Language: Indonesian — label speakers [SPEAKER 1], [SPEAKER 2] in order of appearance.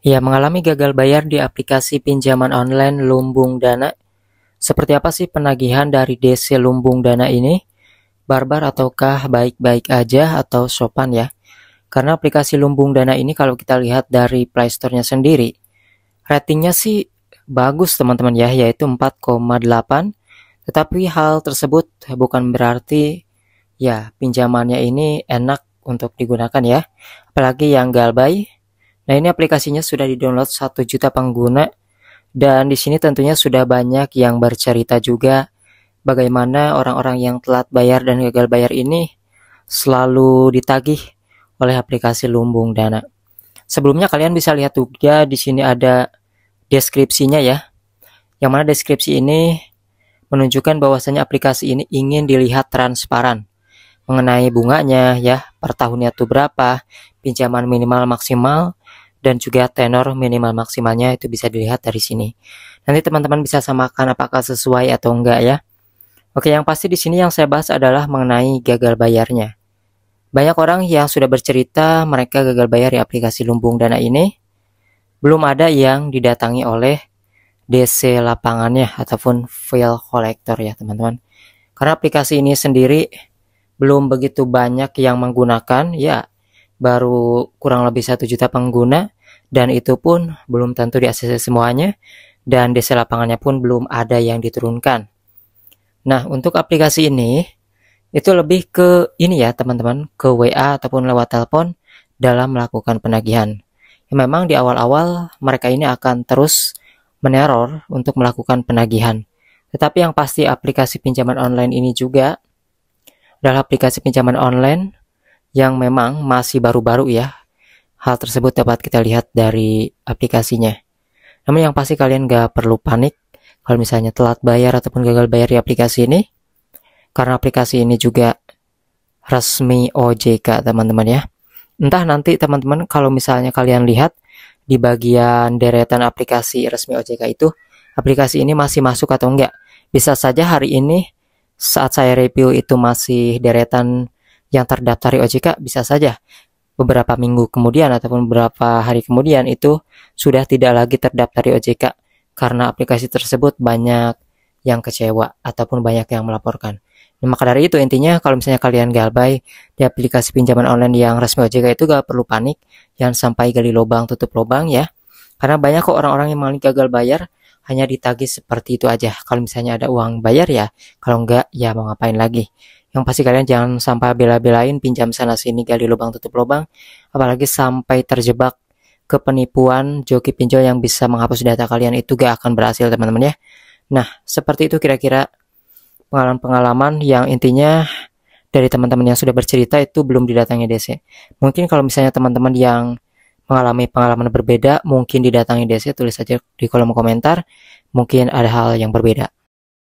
[SPEAKER 1] Ya, mengalami gagal bayar di aplikasi pinjaman online Lumbung Dana. Seperti apa sih penagihan dari DC Lumbung Dana ini? Barbar ataukah baik-baik aja atau sopan ya? Karena aplikasi Lumbung Dana ini kalau kita lihat dari Play Store-nya sendiri, ratingnya sih bagus teman-teman ya, yaitu 4,8. Tetapi hal tersebut bukan berarti ya pinjamannya ini enak untuk digunakan ya. Apalagi yang Galbay. Nah, ini aplikasinya sudah di-download 1 juta pengguna dan di sini tentunya sudah banyak yang bercerita juga bagaimana orang-orang yang telat bayar dan gagal bayar ini selalu ditagih oleh aplikasi Lumbung Dana. Sebelumnya kalian bisa lihat juga di sini ada deskripsinya ya. Yang mana deskripsi ini menunjukkan bahwasanya aplikasi ini ingin dilihat transparan mengenai bunganya ya, per tahunnya tuh berapa, pinjaman minimal maksimal, dan juga tenor minimal maksimalnya itu bisa dilihat dari sini. Nanti teman-teman bisa samakan apakah sesuai atau enggak ya. Oke, yang pasti di sini yang saya bahas adalah mengenai gagal bayarnya. Banyak orang yang sudah bercerita mereka gagal bayar di aplikasi Lumbung Dana ini. Belum ada yang didatangi oleh DC lapangannya ataupun file collector ya teman-teman. Karena aplikasi ini sendiri belum begitu banyak yang menggunakan ya, baru kurang lebih 1 juta pengguna dan itu pun belum tentu diakses semuanya dan DC lapangannya pun belum ada yang diturunkan. Nah, untuk aplikasi ini itu lebih ke ini ya teman-teman, ke WA ataupun lewat telepon dalam melakukan penagihan. Ya, memang di awal-awal mereka ini akan terus meneror untuk melakukan penagihan. Tetapi yang pasti aplikasi pinjaman online ini juga adalah aplikasi pinjaman online yang memang masih baru-baru ya. Hal tersebut dapat kita lihat dari aplikasinya. Namun yang pasti kalian gak perlu panik kalau misalnya telat bayar ataupun gagal bayar di aplikasi ini. Karena aplikasi ini juga resmi OJK teman-teman ya. Entah nanti teman-teman kalau misalnya kalian lihat di bagian deretan aplikasi resmi OJK itu, aplikasi ini masih masuk atau enggak. Bisa saja hari ini saat saya review itu masih deretan yang terdaftar di OJK, bisa saja beberapa minggu kemudian ataupun beberapa hari kemudian itu sudah tidak lagi terdaftar di OJK karena aplikasi tersebut banyak yang kecewa ataupun banyak yang melaporkan. Nah, maka dari itu intinya kalau misalnya kalian galbay di aplikasi pinjaman online yang resmi OJK itu gak perlu panik, jangan sampai gali lubang tutup lubang ya. Karena banyak kok orang-orang yang mengalami gagal bayar hanya ditagih seperti itu aja. Kalau misalnya ada uang bayar ya, kalau enggak ya mau ngapain lagi. Yang pasti kalian jangan sampai bela-belain pinjam sana sini gali lubang tutup lubang, apalagi sampai terjebak ke penipuan joki pinjol yang bisa menghapus data kalian, itu gak akan berhasil teman-teman ya. Nah, seperti itu kira-kira pengalaman-pengalaman yang intinya dari teman-teman yang sudah bercerita itu belum didatangi DC. Mungkin kalau misalnya teman-teman yang mengalami pengalaman berbeda, mungkin didatangi DC, tulis saja di kolom komentar, mungkin ada hal yang berbeda.